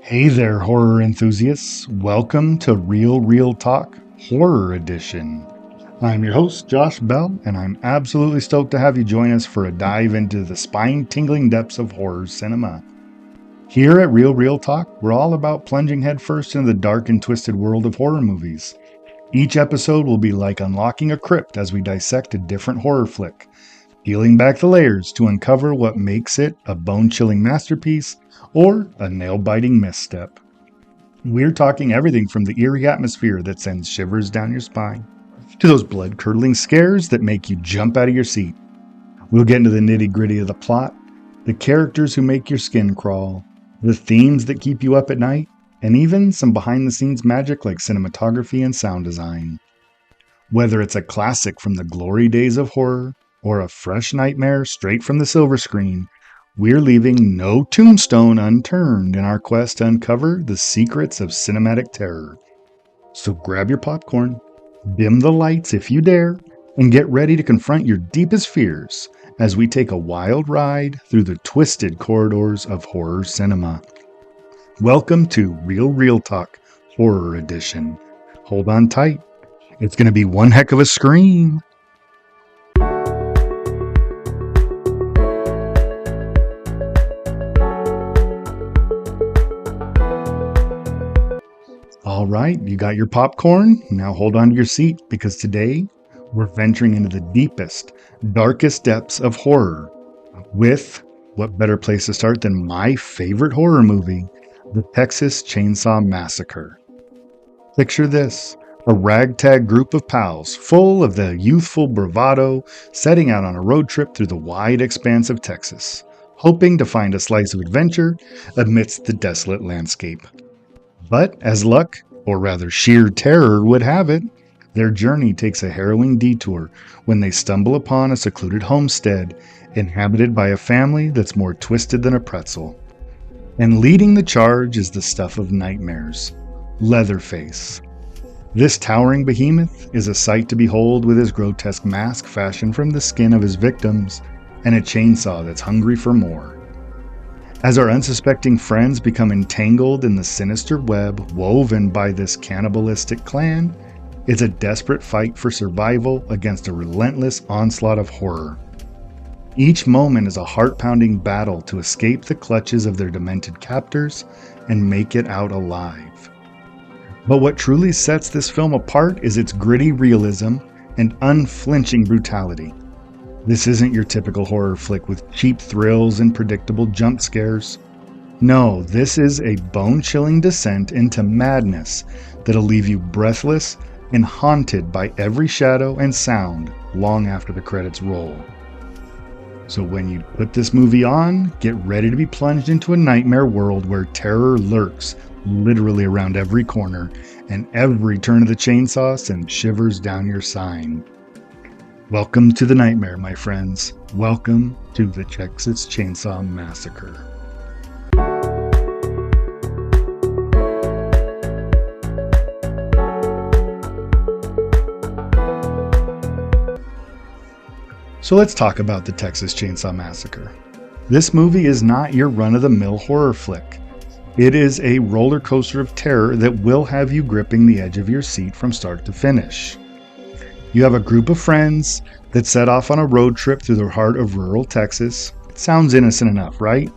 Hey there, horror enthusiasts. Welcome to Real Talk Horror Edition. I'm your host, Josh Bell, and I'm absolutely stoked to have you join us for a dive into the spine-tingling depths of horror cinema. Here at Real Talk, we're all about plunging headfirst into the dark and twisted world of horror movies. Each episode will be like unlocking a crypt as we dissect a different horror flick, peeling back the layers to uncover what makes it a bone-chilling masterpiece or a nail-biting misstep. We're talking everything from the eerie atmosphere that sends shivers down your spine to those blood-curdling scares that make you jump out of your seat. We'll get into the nitty-gritty of the plot, the characters who make your skin crawl, the themes that keep you up at night, and even some behind-the-scenes magic like cinematography and sound design. Whether it's a classic from the glory days of horror or a fresh nightmare straight from the silver screen, we're leaving no tombstone unturned in our quest to uncover the secrets of cinematic terror. So grab your popcorn, dim the lights if you dare, and get ready to confront your deepest fears as we take a wild ride through the twisted corridors of horror cinema. Welcome to Real Talk Horror Edition. Hold on tight. It's going to be one heck of a scream. All right, you got your popcorn? Now hold on to your seat because today we're venturing into the deepest, darkest depths of horror with what better place to start than my favorite horror movie, the Texas Chainsaw Massacre. Picture this, a ragtag group of pals full of the youthful bravado setting out on a road trip through the wide expanse of Texas, hoping to find a slice of adventure amidst the desolate landscape. But as luck, or rather sheer terror, would have it, their journey takes a harrowing detour when they stumble upon a secluded homestead inhabited by a family that's more twisted than a pretzel. And leading the charge is the stuff of nightmares, Leatherface. This towering behemoth is a sight to behold with his grotesque mask fashioned from the skin of his victims and a chainsaw that's hungry for more. As our unsuspecting friends become entangled in the sinister web woven by this cannibalistic clan, it's a desperate fight for survival against a relentless onslaught of horror. Each moment is a heart-pounding battle to escape the clutches of their demented captors and make it out alive. But what truly sets this film apart is its gritty realism and unflinching brutality. This isn't your typical horror flick with cheap thrills and predictable jump scares. No, this is a bone-chilling descent into madness that'll leave you breathless and haunted by every shadow and sound long after the credits roll. So when you put this movie on, get ready to be plunged into a nightmare world where terror lurks literally around every corner and every turn of the chainsaw sends shivers down your spine. Welcome to the nightmare, my friends. Welcome to the Texas Chainsaw Massacre. So let's talk about the Texas Chainsaw Massacre. This movie is not your run-of-the-mill horror flick. It is a roller coaster of terror that will have you gripping the edge of your seat from start to finish. You have a group of friends that set off on a road trip through the heart of rural Texas. It sounds innocent enough, right?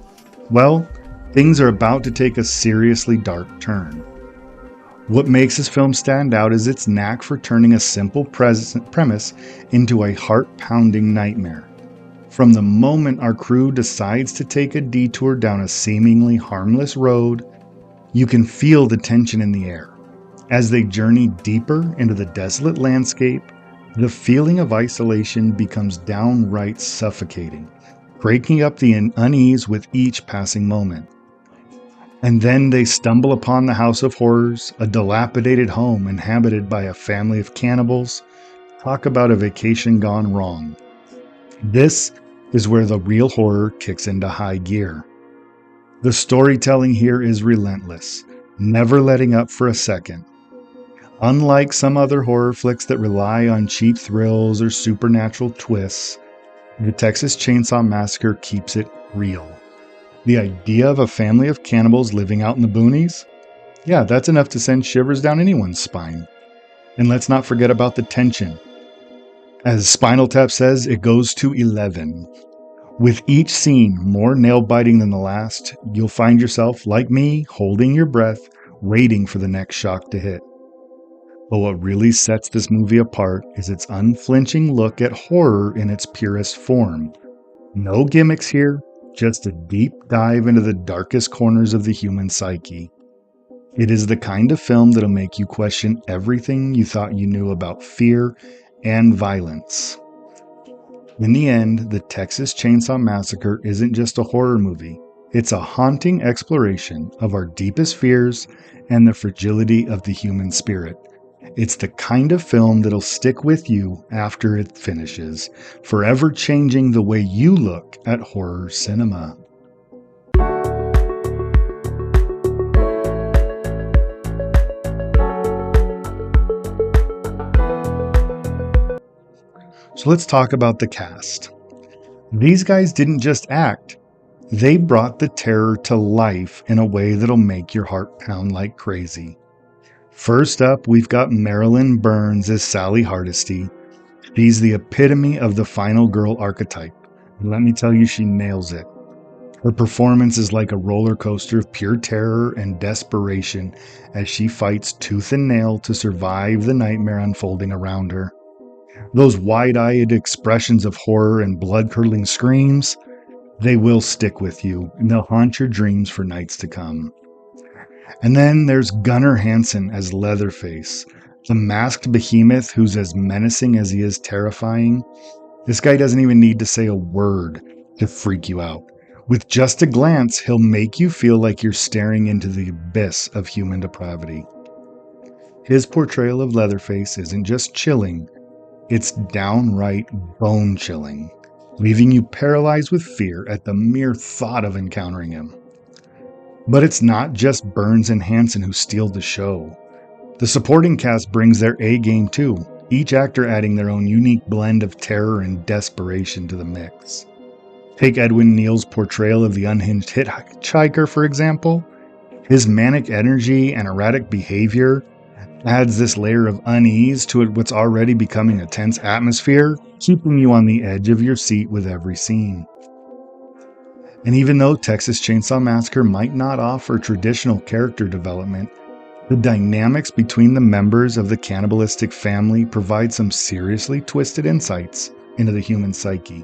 Well, things are about to take a seriously dark turn. What makes this film stand out is its knack for turning a simple premise into a heart-pounding nightmare. From the moment our crew decides to take a detour down a seemingly harmless road, you can feel the tension in the air. As they journey deeper into the desolate landscape, the feeling of isolation becomes downright suffocating, breaking up the unease with each passing moment. And then they stumble upon the House of Horrors, a dilapidated home inhabited by a family of cannibals. Talk about a vacation gone wrong. This is where the real horror kicks into high gear. The storytelling here is relentless, never letting up for a second. Unlike some other horror flicks that rely on cheap thrills or supernatural twists, the Texas Chainsaw Massacre keeps it real. The idea of a family of cannibals living out in the boonies? Yeah, that's enough to send shivers down anyone's spine. And let's not forget about the tension. As Spinal Tap says, it goes to 11. With each scene more nail-biting than the last, you'll find yourself, like me, holding your breath, waiting for the next shock to hit. But what really sets this movie apart is its unflinching look at horror in its purest form. No gimmicks here, just a deep dive into the darkest corners of the human psyche. It is the kind of film that'll make you question everything you thought you knew about fear and violence. In the end, the Texas Chainsaw Massacre isn't just a horror movie. It's a haunting exploration of our deepest fears and the fragility of the human spirit. It's the kind of film that'll stick with you after it finishes, forever changing the way you look at horror cinema. So let's talk about the cast. These guys didn't just act, they brought the terror to life in a way that'll make your heart pound like crazy. First up, we've got Marilyn Burns as Sally Hardesty. She's the epitome of the final girl archetype. And let me tell you, she nails it. Her performance is like a roller coaster of pure terror and desperation as she fights tooth and nail to survive the nightmare unfolding around her. Those wide-eyed expressions of horror and blood-curdling screams, they will stick with you, and they'll haunt your dreams for nights to come. And then there's Gunnar Hansen as Leatherface, the masked behemoth who's as menacing as he is terrifying. This guy doesn't even need to say a word to freak you out. With just a glance, he'll make you feel like you're staring into the abyss of human depravity. His portrayal of Leatherface isn't just chilling, it's downright bone-chilling, leaving you paralyzed with fear at the mere thought of encountering him. But it's not just Burns and Hansen who steal the show. The supporting cast brings their A-game too, each actor adding their own unique blend of terror and desperation to the mix. Take Edwin Neal's portrayal of the unhinged hitchhiker, for example. His manic energy and erratic behavior adds this layer of unease to what's already becoming a tense atmosphere, keeping you on the edge of your seat with every scene. And even though Texas Chainsaw Massacre might not offer traditional character development, the dynamics between the members of the cannibalistic family provide some seriously twisted insights into the human psyche.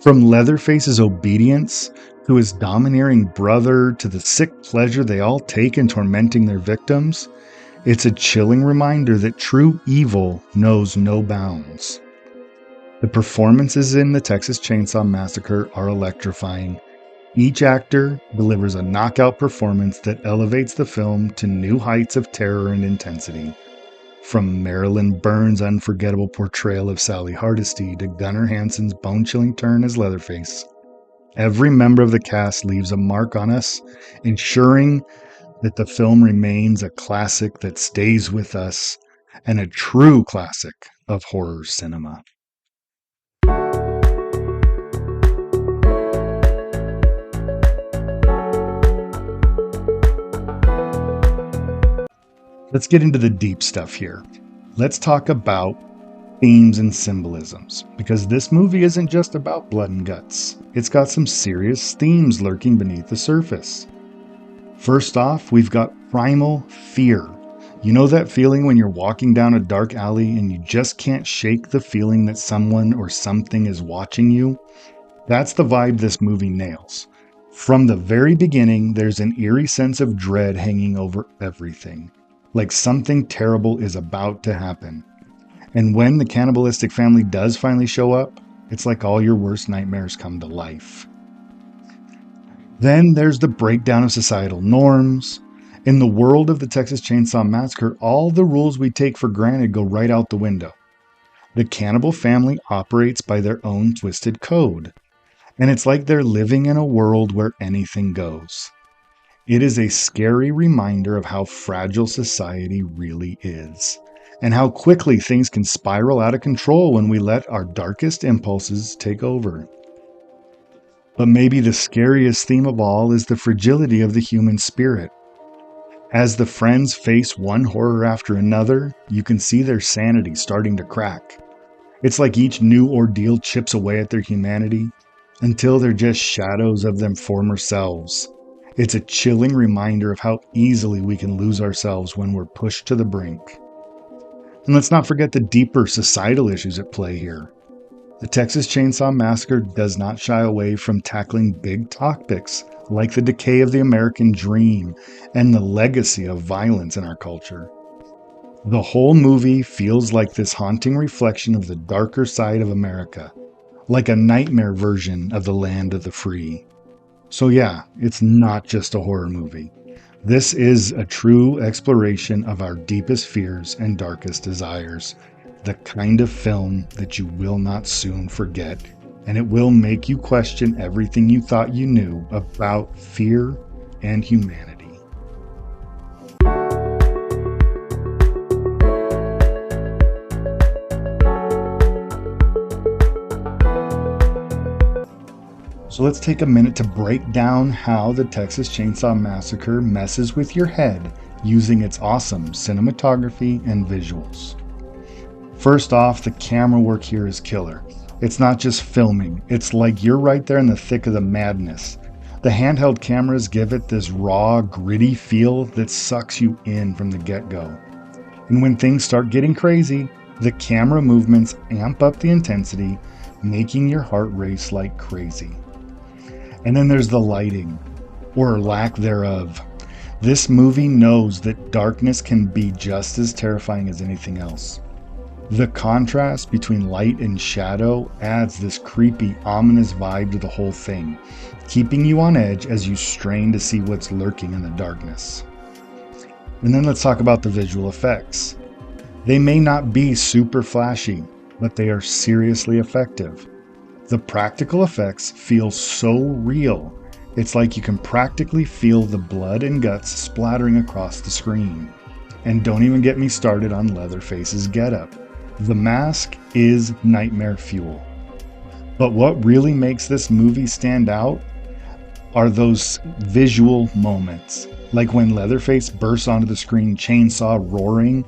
From Leatherface's obedience to his domineering brother to the sick pleasure they all take in tormenting their victims, it's a chilling reminder that true evil knows no bounds. The performances in the Texas Chainsaw Massacre are electrifying. Each actor delivers a knockout performance that elevates the film to new heights of terror and intensity. From Marilyn Burns' unforgettable portrayal of Sally Hardesty to Gunnar Hansen's bone-chilling turn as Leatherface, every member of the cast leaves a mark on us, ensuring that the film remains a classic that stays with us and a true classic of horror cinema. Let's get into the deep stuff here. Let's talk about themes and symbolisms, because this movie isn't just about blood and guts. It's got some serious themes lurking beneath the surface. First off, we've got primal fear. You know that feeling when you're walking down a dark alley and you just can't shake the feeling that someone or something is watching you? That's the vibe this movie nails. From the very beginning, there's an eerie sense of dread hanging over everything, like something terrible is about to happen. And when the cannibalistic family does finally show up, it's like all your worst nightmares come to life. Then there's the breakdown of societal norms. In the world of the Texas Chainsaw Massacre, all the rules we take for granted go right out the window. The cannibal family operates by their own twisted code, and it's like they're living in a world where anything goes. It is a scary reminder of how fragile society really is, and how quickly things can spiral out of control when we let our darkest impulses take over. But maybe the scariest theme of all is the fragility of the human spirit. As the friends face one horror after another, you can see their sanity starting to crack. It's like each new ordeal chips away at their humanity until they're just shadows of their former selves. It's a chilling reminder of how easily we can lose ourselves when we're pushed to the brink. And let's not forget the deeper societal issues at play here. The Texas Chainsaw Massacre does not shy away from tackling big topics like the decay of the American dream and the legacy of violence in our culture. The whole movie feels like this haunting reflection of the darker side of America, like a nightmare version of the land of the free. So yeah, it's not just a horror movie. This is a true exploration of our deepest fears and darkest desires, the kind of film that you will not soon forget, and it will make you question everything you thought you knew about fear and humanity. So let's take a minute to break down how the Texas Chainsaw Massacre messes with your head using its awesome cinematography and visuals. First off, the camera work here is killer. It's not just filming, it's like you're right there in the thick of the madness. The handheld cameras give it this raw, gritty feel that sucks you in from the get-go. And when things start getting crazy, the camera movements amp up the intensity, making your heart race like crazy. And then there's the lighting, or lack thereof. This movie knows that darkness can be just as terrifying as anything else. The contrast between light and shadow adds this creepy, ominous vibe to the whole thing, keeping you on edge as you strain to see what's lurking in the darkness. And then let's talk about the visual effects. They may not be super flashy, but they are seriously effective. The practical effects feel so real. It's like you can practically feel the blood and guts splattering across the screen. And don't even get me started on Leatherface's getup. The mask is nightmare fuel. But what really makes this movie stand out are those visual moments. Like when Leatherface bursts onto the screen, chainsaw roaring.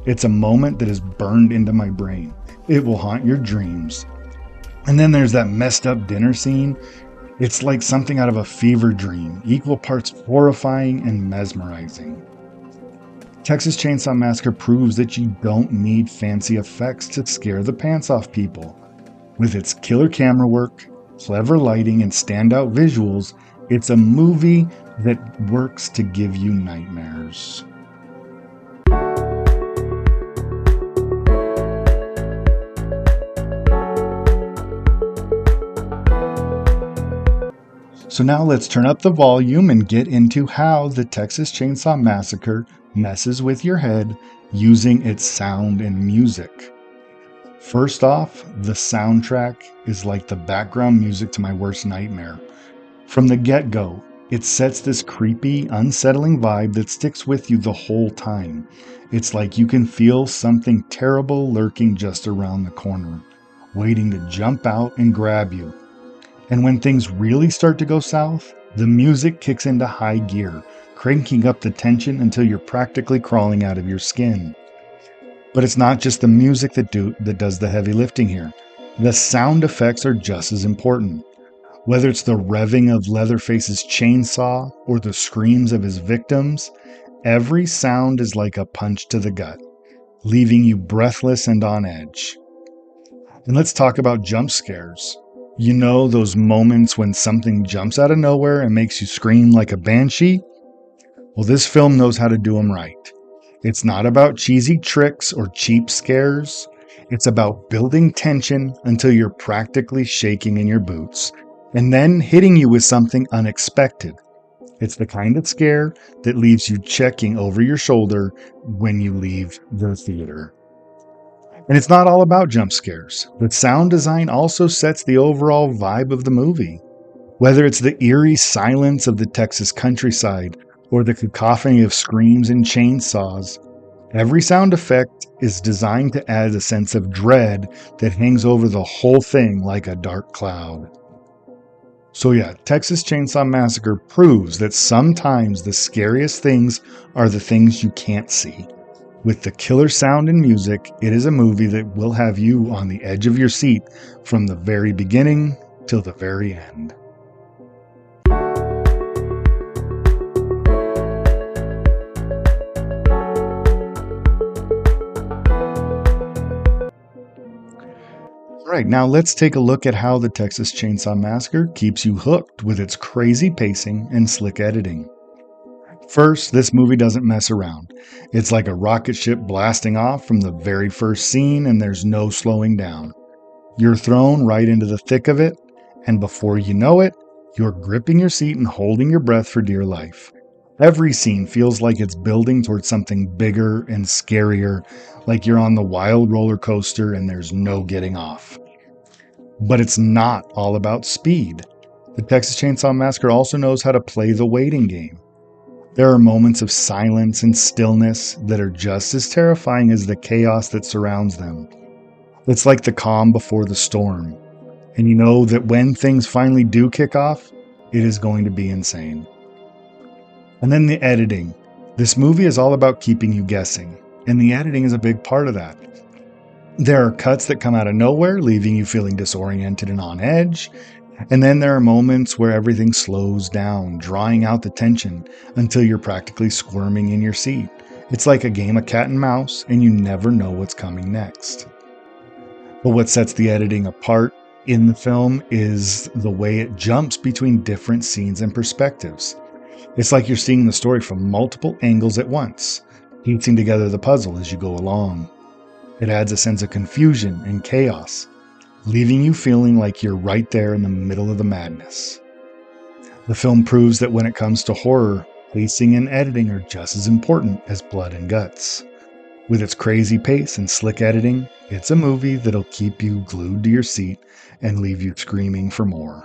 It's a moment that is burned into my brain. It will haunt your dreams. And then there's that messed up dinner scene. It's like something out of a fever dream, equal parts horrifying and mesmerizing. Texas Chainsaw Massacre proves that you don't need fancy effects to scare the pants off people. With its killer camera work, clever lighting, and standout visuals, it's a movie that works to give you nightmares. So now let's turn up the volume and get into how the Texas Chainsaw Massacre messes with your head using its sound and music. First off, the soundtrack is like the background music to my worst nightmare. From the get-go, it sets this creepy, unsettling vibe that sticks with you the whole time. It's like you can feel something terrible lurking just around the corner, waiting to jump out and grab you. And when things really start to go south, the music kicks into high gear, cranking up the tension until you're practically crawling out of your skin. But it's not just the music that does the heavy lifting here. The sound effects are just as important. Whether it's the revving of Leatherface's chainsaw or the screams of his victims, every sound is like a punch to the gut, leaving you breathless and on edge. And let's talk about jump scares. You know those moments when something jumps out of nowhere and makes you scream like a banshee? Well, this film knows how to do them right. It's not about cheesy tricks or cheap scares. It's about building tension until you're practically shaking in your boots, and then hitting you with something unexpected. It's the kind of scare that leaves you checking over your shoulder when you leave the theater. And it's not all about jump scares, but sound design also sets the overall vibe of the movie. Whether it's the eerie silence of the Texas countryside or the cacophony of screams and chainsaws, every sound effect is designed to add a sense of dread that hangs over the whole thing like a dark cloud. So yeah, Texas Chainsaw Massacre proves that sometimes the scariest things are the things you can't see. With the killer sound and music, it is a movie that will have you on the edge of your seat from the very beginning till the very end. All right, now let's take a look at how the Texas Chainsaw Massacre keeps you hooked with its crazy pacing and slick editing. First, this movie doesn't mess around. It's like a rocket ship blasting off from the very first scene, and there's no slowing down. You're thrown right into the thick of it, and before you know it, you're gripping your seat and holding your breath for dear life. Every scene feels like it's building towards something bigger and scarier, like you're on the wild roller coaster and there's no getting off. But it's not all about speed. The Texas Chainsaw Massacre also knows how to play the waiting game. There are moments of silence and stillness that are just as terrifying as the chaos that surrounds them. It's like the calm before the storm. And you know that when things finally do kick off, it is going to be insane. And then the editing. This movie is all about keeping you guessing, and the editing is a big part of that. There are cuts that come out of nowhere, leaving you feeling disoriented and on edge. And then there are moments where everything slows down, drawing out the tension until you're practically squirming in your seat. It's like a game of cat and mouse, and you never know what's coming next. But what sets the editing apart in the film is the way it jumps between different scenes and perspectives. It's like you're seeing the story from multiple angles at once, piecing together the puzzle as you go along. It adds a sense of confusion and chaos, leaving you feeling like you're right there in the middle of the madness. The film proves that when it comes to horror, pacing and editing are just as important as blood and guts. With its crazy pace and slick editing, it's a movie that'll keep you glued to your seat and leave you screaming for more.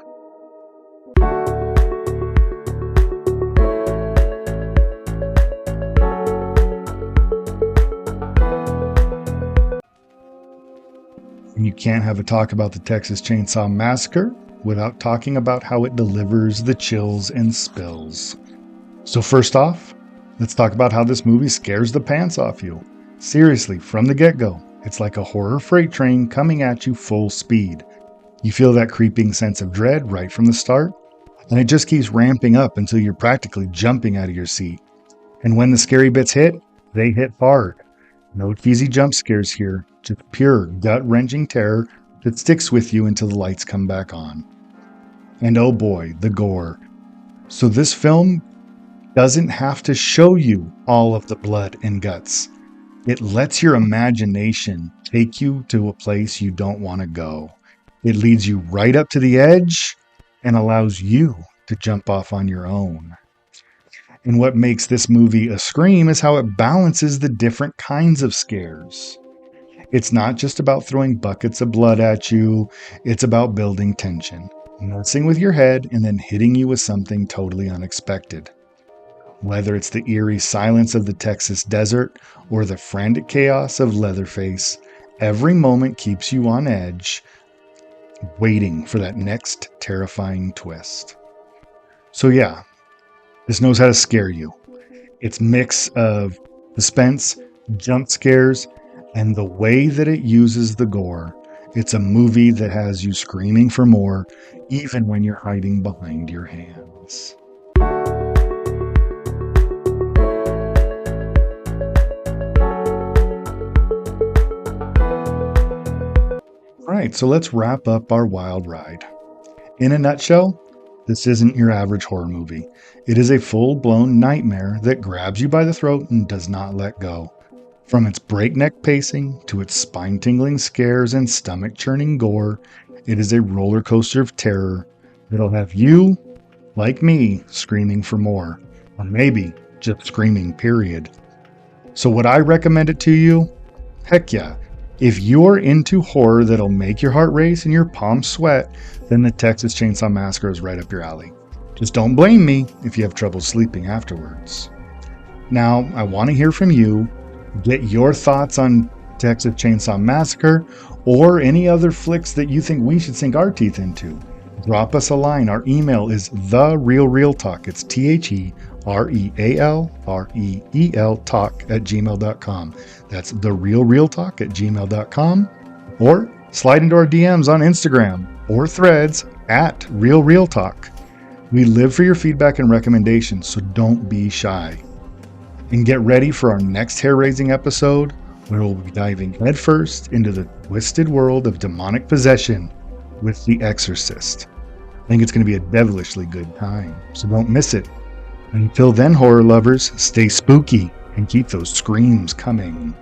And you can't have a talk about the Texas Chainsaw Massacre without talking about how it delivers the chills and spills. So first off, let's talk about how this movie scares the pants off you. Seriously, from the get-go, it's like a horror freight train coming at you full speed. You feel that creeping sense of dread right from the start, and it just keeps ramping up until you're practically jumping out of your seat. And when the scary bits hit, they hit hard. No cheesy jump scares here, just pure gut-wrenching terror that sticks with you until the lights come back on. And oh boy, the gore. So this film doesn't have to show you all of the blood and guts. It lets your imagination take you to a place you don't want to go. It leads you right up to the edge and allows you to jump off on your own. And what makes this movie a scream is how it balances the different kinds of scares. It's not just about throwing buckets of blood at you, it's about building tension, messing with your head, and then hitting you with something totally unexpected. Whether it's the eerie silence of the Texas desert or the frantic chaos of Leatherface, every moment keeps you on edge, waiting for that next terrifying twist. So yeah, this knows how to scare you. Its mix of suspense, jump scares, and the way that it uses the gore. It's a movie that has you screaming for more, even when you're hiding behind your hands. Alright, so let's wrap up our wild ride. In a nutshell, this isn't your average horror movie. It is a full-blown nightmare that grabs you by the throat and does not let go. From its breakneck pacing to its spine-tingling scares and stomach-churning gore, it is a roller coaster of terror that'll have you, like me, screaming for more. Or maybe just screaming, period. So would I recommend it to you? Heck yeah. If you're into horror that'll make your heart race and your palms sweat, then the Texas Chainsaw Massacre is right up your alley. Just don't blame me if you have trouble sleeping afterwards. Now, I want to hear from you. Get your thoughts on Texas Chainsaw Massacre or any other flicks that you think we should sink our teeth into. drop us a line. Our email is therealrealtalk. It's TheRealReel talk@gmail.com. That's therealrealtalk@gmail.com. Or slide into our DMs on Instagram or Threads @RealRealTalk. We live for your feedback and recommendations, so don't be shy. And get ready for our next hair-raising episode, where we'll be diving headfirst into the twisted world of demonic possession with The Exorcist. I think it's going to be a devilishly good time, so don't miss it. Until then, horror lovers, stay spooky and keep those screams coming.